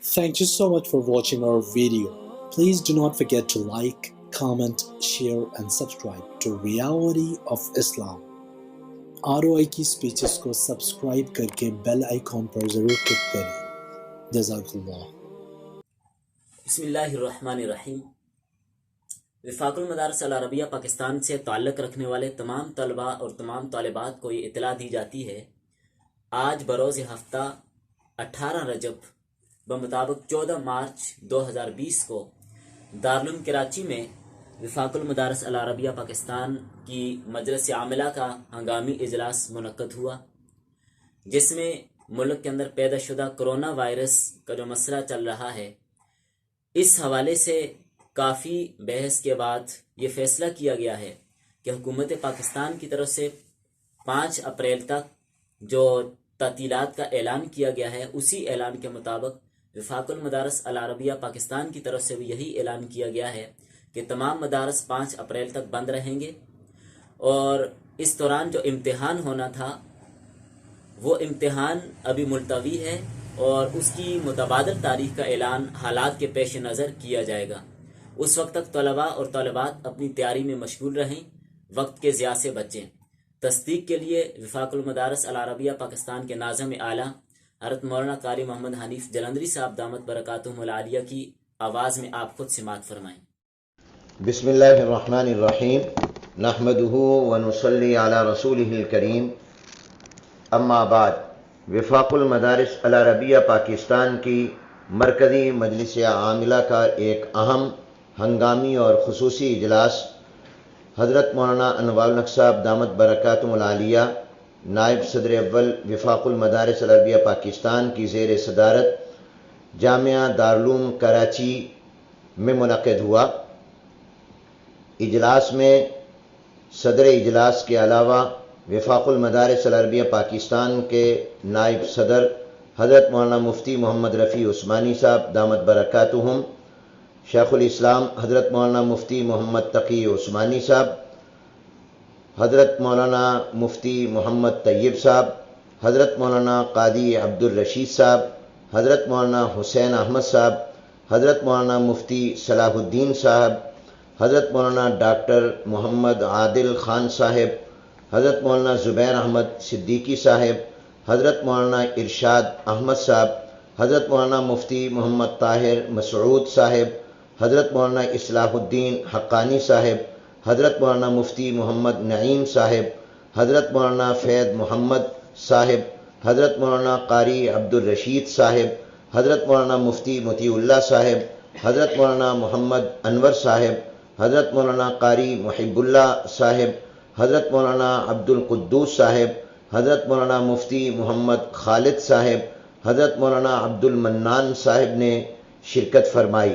Thank you so much for watching our video. Please do not forget to like, comment, share and subscribe to Reality of Islam. ROI کی speeches کو subscribe کر کے bell icon پر ضرور click کریں. جزاک اللہ. بسم اللہ الرحمن الرحیم. وفاق المدارس العربیہ پاکستان سے تعلق رکھنے والے تمام طلباء اور تمام طالبات کو یہ اطلاع دی جاتی ہے آج بروز ہفتہ 18 رجب بمطابق 14 مارچ 2020 کو دارالعلوم کراچی میں وفاق المدارس العربیہ پاکستان کی مجلس عاملہ کا ہنگامی اجلاس منعقد ہوا، جس میں ملک کے اندر پیدا شدہ کرونا وائرس کا جو مسئلہ چل رہا ہے اس حوالے سے کافی بحث کے بعد یہ فیصلہ کیا گیا ہے کہ حکومت پاکستان کی طرف سے 5 اپریل تک جو تعطیلات کا اعلان کیا گیا ہے اسی اعلان کے مطابق وفاق المدارس العربیہ پاکستان کی طرف سے بھی یہی اعلان کیا گیا ہے کہ تمام مدارس 5 اپریل تک بند رہیں گے، اور اس دوران جو امتحان ہونا تھا وہ امتحان ابھی ملتوی ہے اور اس کی متبادل تاریخ کا اعلان حالات کے پیش نظر کیا جائے گا. اس وقت تک طلباء اور طالبات اپنی تیاری میں مشغول رہیں، وقت کے ضیاع سے بچیں. تصدیق کے لیے وفاق المدارس العربیہ پاکستان کے ناظم اعلیٰ حضرت مولانا قاری محمد حنیف جلندری صاحب دامت برکاتہم العالیہ کی آواز میں آپ خود سماعت فرمائیں. بسم اللہ الرحمن الرحیم. نحمدہ ونصلی علی رسولہ الکریم. اما بعد، وفاق المدارس العربیہ پاکستان کی مرکزی مجلس عاملہ کا ایک اہم ہنگامی اور خصوصی اجلاس حضرت مولانا انوار الحق صاحب دامت برکاتہم العالیہ نائب صدر اول وفاق المدارس العربیہ پاکستان کی زیر صدارت جامعہ دارالعلوم کراچی میں منعقد ہوا. اجلاس میں صدر اجلاس کے علاوہ وفاق المدارس العربیہ پاکستان کے نائب صدر حضرت مولانا مفتی محمد رفیع عثمانی صاحب دامت برکاتہم، شیخ الاسلام حضرت مولانا مفتی محمد تقی عثمانی صاحب، حضرت مولانا مفتی محمد طیب صاحب، حضرت مولانا قاضی عبدالرشید صاحب، حضرت مولانا حسین احمد صاحب، حضرت مولانا مفتی صلاح الدین صاحب، حضرت مولانا ڈاکٹر محمد عادل خان صاحب، حضرت مولانا زبیر احمد صدیقی صاحب، حضرت مولانا ارشاد احمد صاحب، حضرت مولانا مفتی محمد طاہر مسعود صاحب، حضرت مولانا اصلاح الدین حقانی صاحب، حضرت مولانا مفتی محمد نعیم صاحب، حضرت مولانا فید محمد صاحب، حضرت مولانا قاری عبدالرشید صاحب، حضرت مولانا مفتی مطیع اللہ صاحب، حضرت مولانا محمد انور صاحب، حضرت مولانا قاری محب اللہ صاحب، حضرت مولانا عبد القدوس صاحب، حضرت مولانا مفتی محمد خالد صاحب، حضرت مولانا عبد المنان صاحب نے شرکت فرمائی.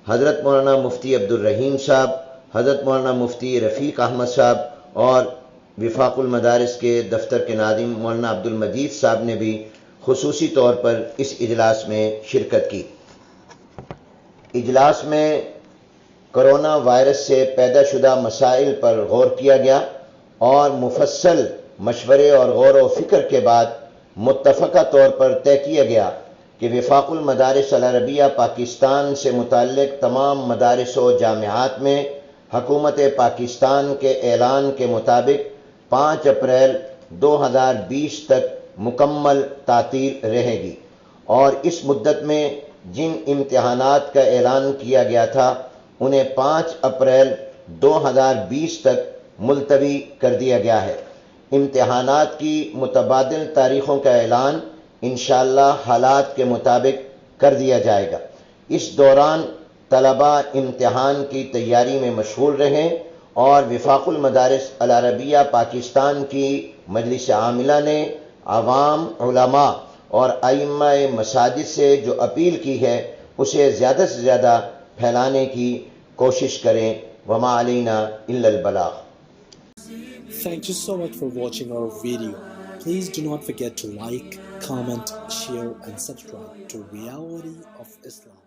حضرت مولانا مفتی عبد الرحیم صاحب، حضرت مولانا مفتی رفیق احمد صاحب اور وفاق المدارس کے دفتر کے ناظم مولانا عبد المجید صاحب نے بھی خصوصی طور پر اس اجلاس میں شرکت کی. اجلاس میں کرونا وائرس سے پیدا شدہ مسائل پر غور کیا گیا اور مفصل مشورے اور غور و فکر کے بعد متفقہ طور پر طے کیا گیا کہ وفاق المدارس العربیہ پاکستان سے متعلق تمام مدارس و جامعات میں حکومت پاکستان کے اعلان کے مطابق 5 اپریل 2020 تک مکمل تعطیل رہے گی، اور اس مدت میں جن امتحانات کا اعلان کیا گیا تھا انہیں 5 اپریل 2020 تک ملتوی کر دیا گیا ہے. امتحانات کی متبادل تاریخوں کا اعلان انشاءاللہ حالات کے مطابق کر دیا جائے گا. اس دوران طلباء امتحان کی تیاری میں مشغول رہیں، اور وفاق المدارس العربیہ پاکستان کی مجلس عاملہ نے عوام، علماء اور ائمہ مساجد سے جو اپیل کی ہے اسے زیادہ سے زیادہ پھیلانے کی کوشش کریں. وما علینا الا البلاغ. Thank you so much for watching our video. Please do not forget to like, comment, share and subscribe to Reality of Islam.